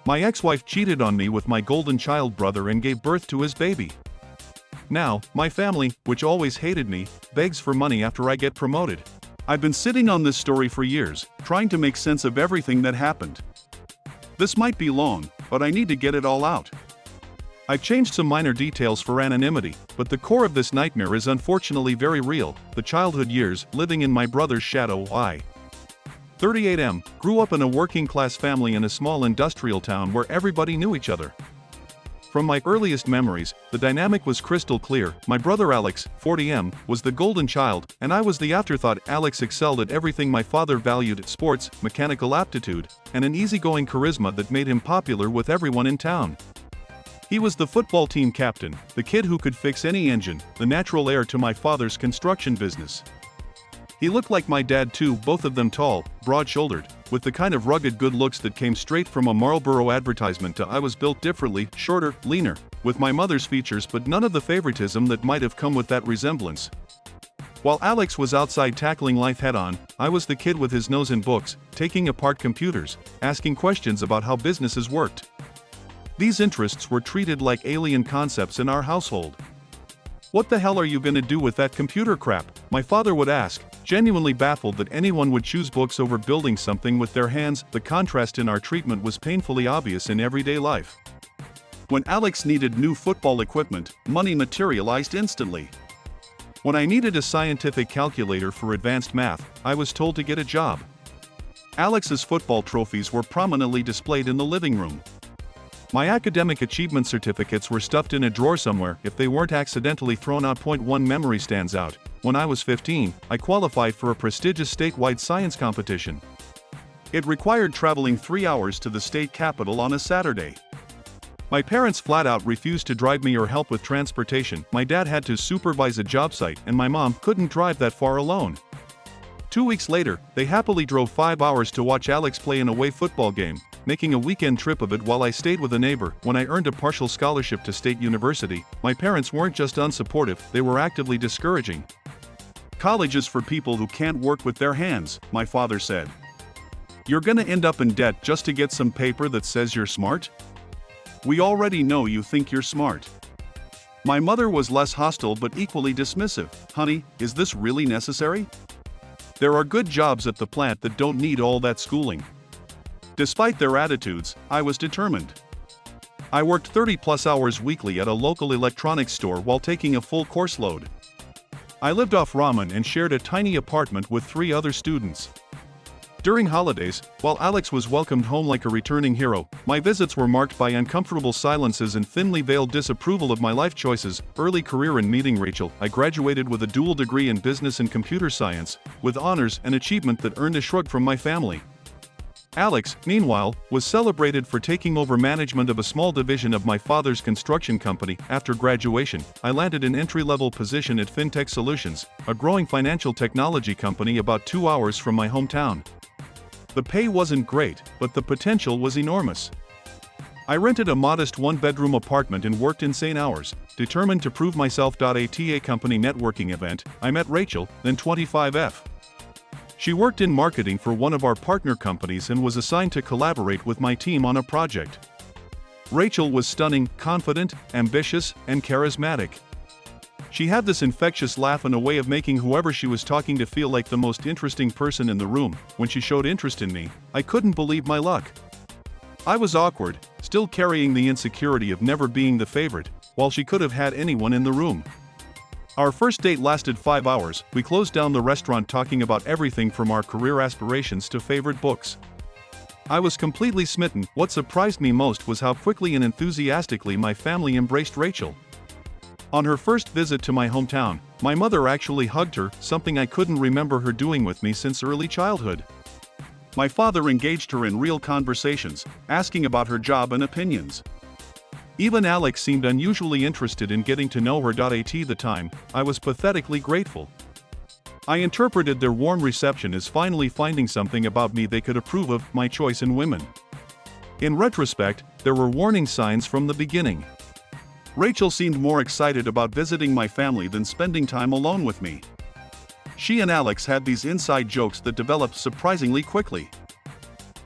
My ex-wife cheated on me with my golden child brother and gave birth to his baby. Now, my family, which always hated me, begs for money after I get promoted. I've been sitting on this story for years, trying to make sense of everything that happened. This might be long, but I need to get it all out. I've changed some minor details for anonymity, but the core of this nightmare is unfortunately very real: the childhood years living in my brother's shadow. I, 38M, grew up in a working-class family in a small industrial town where everybody knew each other. From my earliest memories, the dynamic was crystal clear. My brother Alex, 40M, was the golden child, and I was the afterthought. Alex excelled at everything my father valued: sports, mechanical aptitude, and an easygoing charisma that made him popular with everyone in town. He was the football team captain, the kid who could fix any engine, the natural heir to my father's construction business. He looked like my dad too, both of them tall, broad-shouldered, with the kind of rugged good looks that came straight from a Marlboro advertisement. I was built differently, shorter, leaner, with my mother's features but none of the favoritism that might have come with that resemblance. While Alex was outside tackling life head-on, I was the kid with his nose in books, taking apart computers, asking questions about how businesses worked. These interests were treated like alien concepts in our household. "What the hell are you gonna do with that computer crap?" my father would ask, genuinely baffled that anyone would choose books over building something with their hands. The contrast in our treatment was painfully obvious in everyday life. When Alex needed new football equipment, money materialized instantly. When I needed a scientific calculator for advanced math, I was told to get a job. Alex's football trophies were prominently displayed in the living room. My academic achievement certificates were stuffed in a drawer somewhere if they weren't accidentally thrown out. Point 1 memory stands out. When I was 15, I qualified for a prestigious statewide science competition. It required traveling 3 hours to the state capitol on a Saturday. My parents flat out refused to drive me or help with transportation. My dad had to supervise a job site and my mom couldn't drive that far alone. 2 weeks later, they happily drove 5 hours to watch Alex play an away football game, making a weekend trip of it while I stayed with a neighbor. When I earned a partial scholarship to State University, my parents weren't just unsupportive, they were actively discouraging. "College is for people who can't work with their hands," my father said. "You're gonna end up in debt just to get some paper that says you're smart? We already know you think you're smart." My mother was less hostile but equally dismissive. "Honey, is this really necessary? There are good jobs at the plant that don't need all that schooling." Despite their attitudes, I was determined. I worked 30+ hours weekly at a local electronics store while taking a full course load. I lived off ramen and shared a tiny apartment with 3 other students. During holidays, while Alex was welcomed home like a returning hero, my visits were marked by uncomfortable silences and thinly veiled disapproval of my life choices. Early career in meeting Rachel, I graduated with a dual degree in business and computer science, with honors, an achievement that earned a shrug from my family. Alex, meanwhile, was celebrated for taking over management of a small division of my father's construction company. After graduation, I landed an entry-level position at FinTech Solutions, a growing financial technology company about 2 hours from my hometown. The pay wasn't great, but the potential was enormous. I rented a modest 1-bedroom apartment and worked insane hours, determined to prove myself. At a company networking event, I met Rachel, then 25F. She worked in marketing for one of our partner companies and was assigned to collaborate with my team on a project. Rachel was stunning, confident, ambitious, and charismatic. She had this infectious laugh and a way of making whoever she was talking to feel like the most interesting person in the room. When she showed interest in me, I couldn't believe my luck. I was awkward, still carrying the insecurity of never being the favorite, while she could have had anyone in the room. Our first date lasted 5 hours. We closed down the restaurant talking about everything from our career aspirations to favorite books. I was completely smitten. What surprised me most was how quickly and enthusiastically my family embraced Rachel. On her first visit to my hometown, my mother actually hugged her, something I couldn't remember her doing with me since early childhood. My father engaged her in real conversations, asking about her job and opinions. Even Alex seemed unusually interested in getting to know her. At the time, I was pathetically grateful. I interpreted their warm reception as finally finding something about me they could approve of, my choice in women. In retrospect, there were warning signs from the beginning. Rachel seemed more excited about visiting my family than spending time alone with me. She and Alex had these inside jokes that developed surprisingly quickly.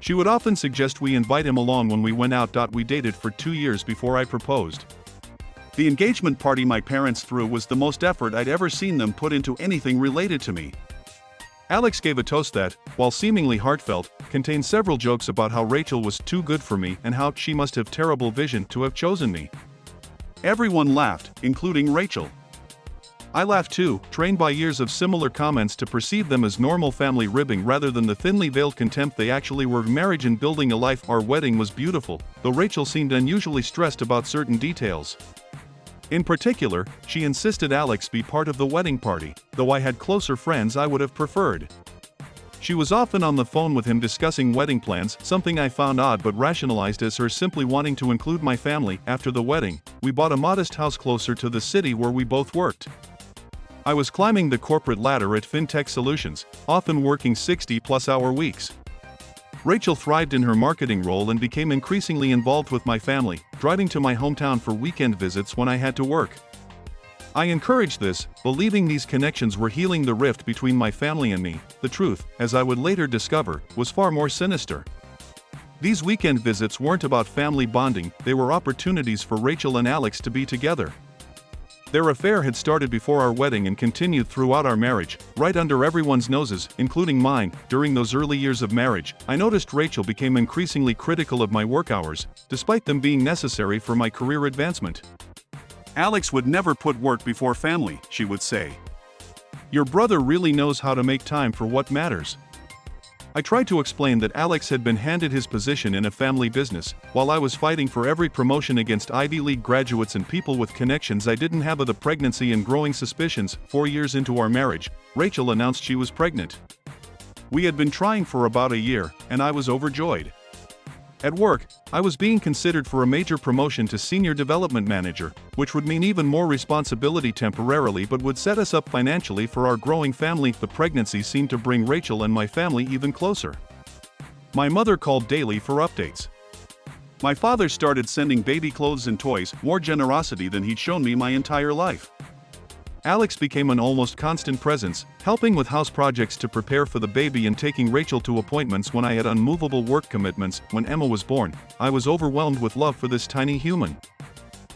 She would often suggest we invite him along when we went out. We dated for 2 years before I proposed. The engagement party my parents threw was the most effort I'd ever seen them put into anything related to me. Alex gave a toast that, while seemingly heartfelt, contained several jokes about how Rachel was too good for me and how she must have terrible vision to have chosen me. Everyone laughed, including Rachel. I laughed too, trained by years of similar comments to perceive them as normal family ribbing rather than the thinly veiled contempt they actually were. Marriage and building a life. Our wedding was beautiful, though Rachel seemed unusually stressed about certain details. In particular, she insisted Alex be part of the wedding party, though I had closer friends I would have preferred. She was often on the phone with him discussing wedding plans, something I found odd but rationalized as her simply wanting to include my family. After the wedding, we bought a modest house closer to the city where we both worked. I was climbing the corporate ladder at FinTech Solutions, often working 60-plus-hour weeks. Rachel thrived in her marketing role and became increasingly involved with my family, driving to my hometown for weekend visits when I had to work. I encouraged this, believing these connections were healing the rift between my family and me. The truth, as I would later discover, was far more sinister. These weekend visits weren't about family bonding, they were opportunities for Rachel and Alex to be together. Their affair had started before our wedding and continued throughout our marriage, right under everyone's noses, including mine. During those early years of marriage, I noticed Rachel became increasingly critical of my work hours, despite them being necessary for my career advancement. Alex would never put work before family, she would say. Your brother really knows how to make time for what matters. I tried to explain that Alex had been handed his position in a family business, while I was fighting for every promotion against Ivy League graduates and people with connections I didn't have. Of the pregnancy and growing suspicions. 4 years into our marriage, Rachel announced she was pregnant. We had been trying for about a year, and I was overjoyed. At work, I was being considered for a major promotion to Senior Development Manager, which would mean even more responsibility temporarily but would set us up financially for our growing family. The pregnancy seemed to bring Rachel and my family even closer. My mother called daily for updates. My father started sending baby clothes and toys, more generosity than he'd shown me my entire life. Alex became an almost constant presence, helping with house projects to prepare for the baby and taking Rachel to appointments when I had unmovable work commitments. When Emma was born, I was overwhelmed with love for this tiny human.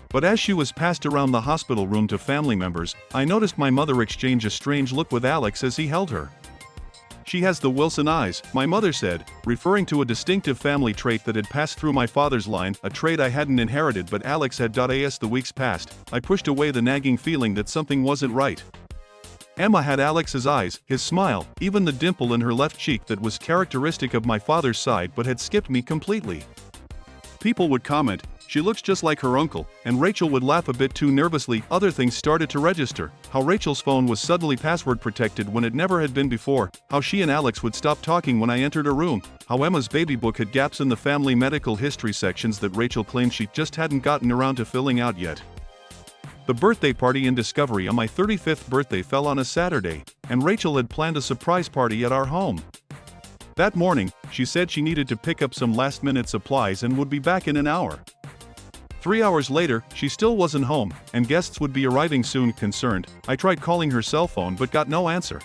But as she was passed around the hospital room to family members, I noticed my mother exchange a strange look with Alex as he held her. She has the Wilson eyes, my mother said, referring to a distinctive family trait that had passed through my father's line, a trait I hadn't inherited but Alex had. As the weeks passed, I pushed away the nagging feeling that something wasn't right. Emma had Alex's eyes, his smile, even the dimple in her left cheek that was characteristic of my father's side but had skipped me completely. People would comment, "She looks just like her uncle," and Rachel would laugh a bit too nervously. Other things started to register: how Rachel's phone was suddenly password protected when it never had been before, how she and Alex would stop talking when I entered a room, how Emma's baby book had gaps in the family medical history sections that Rachel claimed she just hadn't gotten around to filling out yet. The birthday party in Discovery on my 35th birthday fell on a Saturday, and Rachel had planned a surprise party at our home. That morning, she said she needed to pick up some last-minute supplies and would be back in an hour. 3 hours later, she still wasn't home, and guests would be arriving soon. Concerned, I tried calling her cell phone but got no answer.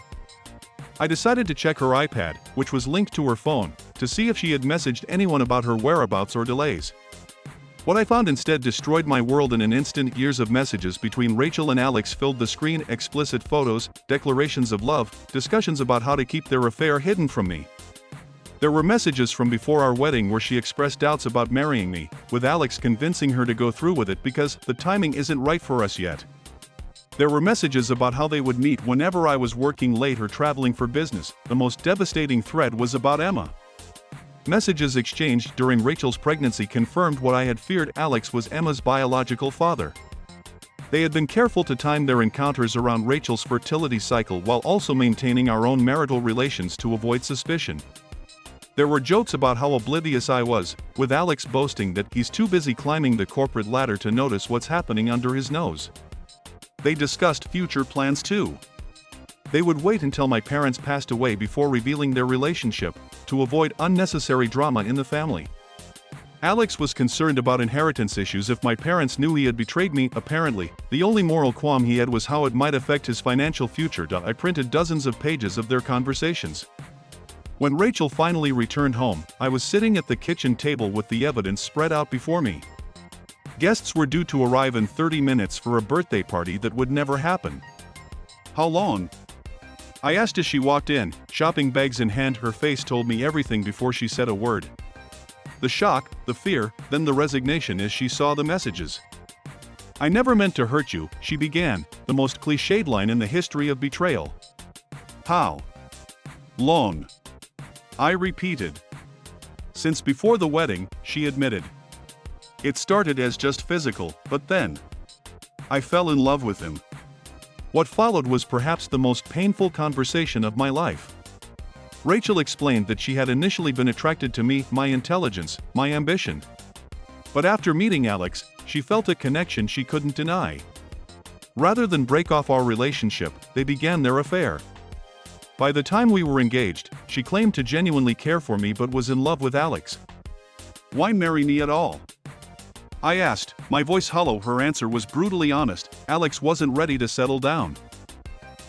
I decided to check her iPad, which was linked to her phone, to see if she had messaged anyone about her whereabouts or delays. What I found instead destroyed my world in an instant. Years of messages between Rachel and Alex filled the screen: explicit photos, declarations of love, discussions about how to keep their affair hidden from me. There were messages from before our wedding where she expressed doubts about marrying me, with Alex convincing her to go through with it because the timing isn't right for us yet. There were messages about how they would meet whenever I was working late or traveling for business. The most devastating thread was about Emma. Messages exchanged during Rachel's pregnancy confirmed what I had feared: Alex was Emma's biological father. They had been careful to time their encounters around Rachel's fertility cycle while also maintaining our own marital relations to avoid suspicion. There were jokes about how oblivious I was, with Alex boasting that he's too busy climbing the corporate ladder to notice what's happening under his nose. They discussed future plans too. They would wait until my parents passed away before revealing their relationship, to avoid unnecessary drama in the family. Alex was concerned about inheritance issues if my parents knew he had betrayed me. Apparently, the only moral qualm he had was how it might affect his financial future. I printed dozens of pages of their conversations. When Rachel finally returned home, I was sitting at the kitchen table with the evidence spread out before me. Guests were due to arrive in 30 minutes for a birthday party that would never happen. "How long?" I asked as she walked in, shopping bags in hand. Her face told me everything before she said a word. The shock, the fear, then the resignation as she saw the messages. "I never meant to hurt you," she began, the most cliched line in the history of betrayal. "How long?" I repeated. "Since before the wedding," she admitted. "It started as just physical, but then I fell in love with him." What followed was perhaps the most painful conversation of my life. Rachel explained that she had initially been attracted to me, my intelligence, my ambition. But after meeting Alex, she felt a connection she couldn't deny. Rather than break off our relationship, they began their affair. By the time we were engaged, she claimed to genuinely care for me but was in love with Alex. "Why marry me at all?" I asked, my voice hollow. Her answer was brutally honest: "Alex wasn't ready to settle down.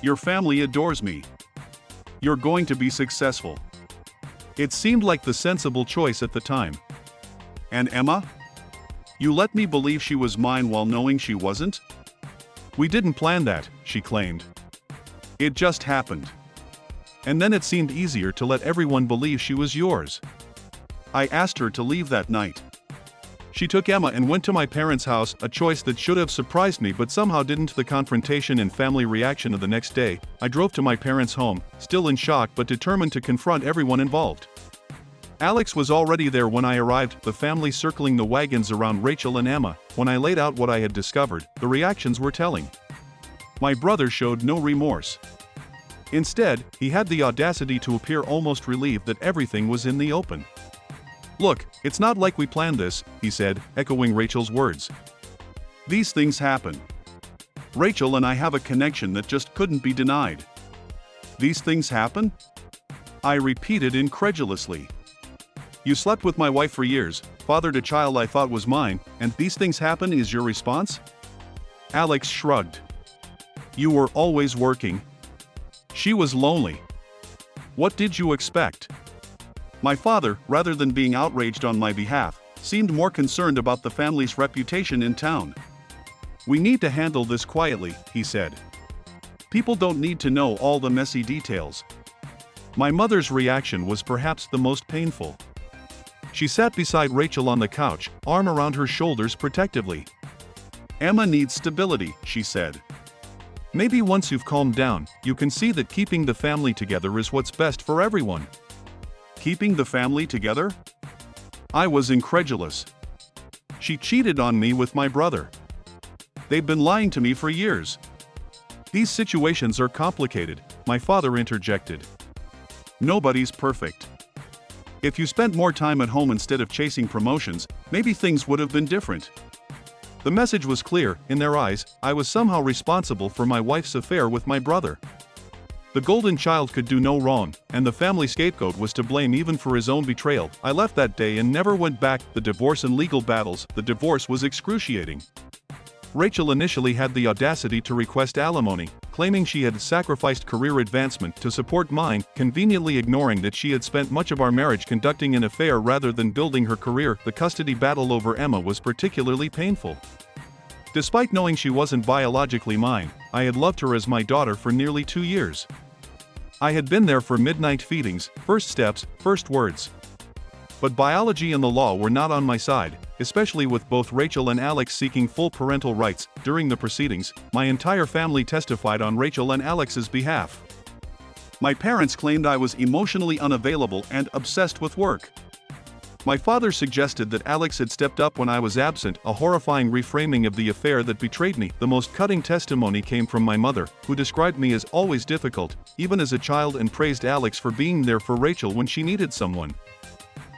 Your family adores me. You're going to be successful." It seemed like the sensible choice at the time. "And Emma? You let me believe she was mine while knowing she wasn't?" "We didn't plan that," she claimed. "It just happened. And then it seemed easier to let everyone believe she was yours." I asked her to leave that night. She took Emma and went to my parents' house, a choice that should have surprised me but somehow didn't. The confrontation and family reaction of the next day, I drove to my parents' home, still in shock but determined to confront everyone involved. Alex was already there when I arrived, the family circling the wagons around Rachel and Emma. When I laid out what I had discovered, the reactions were telling. My brother showed no remorse. Instead, he had the audacity to appear almost relieved that everything was in the open. "Look, it's not like we planned this," he said, echoing Rachel's words. "These things happen. Rachel and I have a connection that just couldn't be denied." "These things happen?" I repeated incredulously. "You slept with my wife for years, fathered a child I thought was mine, and these things happen is your response?" Alex shrugged. "You were always working. She was lonely. What did you expect?" My father, rather than being outraged on my behalf, seemed more concerned about the family's reputation in town. "We need to handle this quietly," he said. "People don't need to know all the messy details." My mother's reaction was perhaps the most painful. She sat beside Rachel on the couch, arm around her shoulders protectively. "Emma needs stability," she said. "Maybe once you've calmed down, you can see that keeping the family together is what's best for everyone." Keeping the family together? I was incredulous. "She cheated on me with my brother. They've been lying to me for years." "These situations are complicated," my father interjected. "Nobody's perfect. If you spent more time at home instead of chasing promotions, maybe things would have been different." The message was clear. In their eyes, I was somehow responsible for my wife's affair with my brother. The golden child could do no wrong, and the family scapegoat was to blame even for his own betrayal. I left that day and never went back. The divorce and legal battles. The divorce was excruciating. Rachel initially had the audacity to request alimony, claiming she had sacrificed career advancement to support mine, conveniently ignoring that she had spent much of our marriage conducting an affair rather than building her career. The custody battle over Emma was particularly painful. Despite knowing she wasn't biologically mine, I had loved her as my daughter for nearly 2 years. I had been there for midnight feedings, first steps, first words. But biology and the law were not on my side, especially with both Rachel and Alex seeking full parental rights. During the proceedings, my entire family testified on Rachel and Alex's behalf. My parents claimed I was emotionally unavailable and obsessed with work. My father suggested that Alex had stepped up when I was absent, a horrifying reframing of the affair that betrayed me. The most cutting testimony came from my mother, who described me as always difficult, even as a child, and praised Alex for being there for Rachel when she needed someone.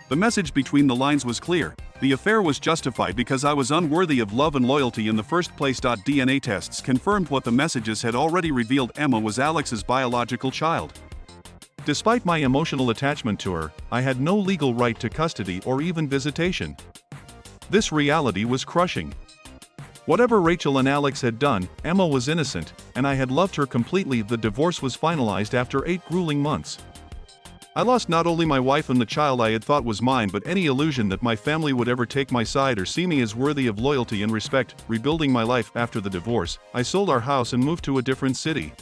The message between the lines was clear. The affair was justified because I was unworthy of love and loyalty in the first place. DNA tests confirmed what the messages had already revealed: Emma was Alex's biological child. Despite my emotional attachment to her, I had no legal right to custody or even visitation. This reality was crushing. Whatever Rachel and Alex had done, Emma was innocent, and I had loved her completely. The divorce was finalized after 8 grueling months. I lost not only my wife and the child I had thought was mine but any illusion that my family would ever take my side or see me as worthy of loyalty and respect. Rebuilding my life after the divorce, I sold our house and moved to a different city.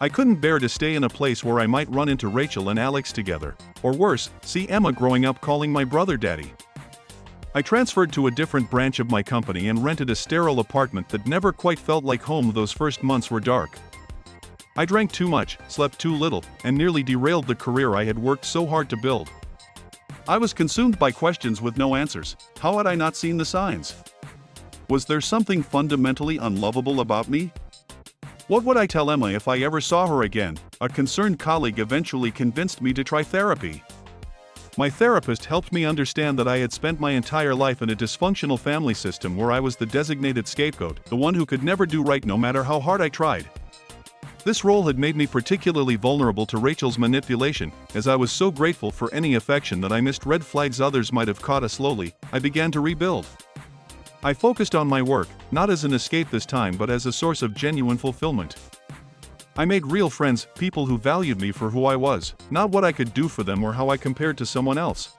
I couldn't bear to stay in a place where I might run into Rachel and Alex together, or worse, see Emma growing up calling my brother daddy. I transferred to a different branch of my company and rented a sterile apartment that never quite felt like home. Those first months were dark. I drank too much, slept too little, and nearly derailed the career I had worked so hard to build. I was consumed by questions with no answers. How had I not seen the signs? Was there something fundamentally unlovable about me? What would I tell Emma if I ever saw her again? A concerned colleague eventually convinced me to try therapy. My therapist helped me understand that I had spent my entire life in a dysfunctional family system where I was the designated scapegoat, the one who could never do right no matter how hard I tried. This role had made me particularly vulnerable to Rachel's manipulation, as I was so grateful for any affection that I missed red flags others might have caught. Slowly, I began to rebuild. I focused on my work, not as an escape this time but as a source of genuine fulfillment. I made real friends, people who valued me for who I was, not what I could do for them or how I compared to someone else.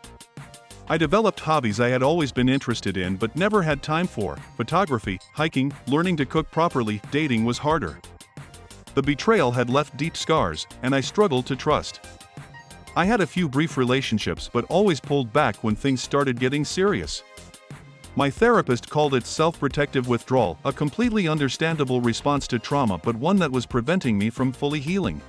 I developed hobbies I had always been interested in but never had time for: photography, hiking, learning to cook properly. Dating was harder. The betrayal had left deep scars, and I struggled to trust. I had a few brief relationships but always pulled back when things started getting serious. My therapist called it self-protective withdrawal, a completely understandable response to trauma but one that was preventing me from fully healing.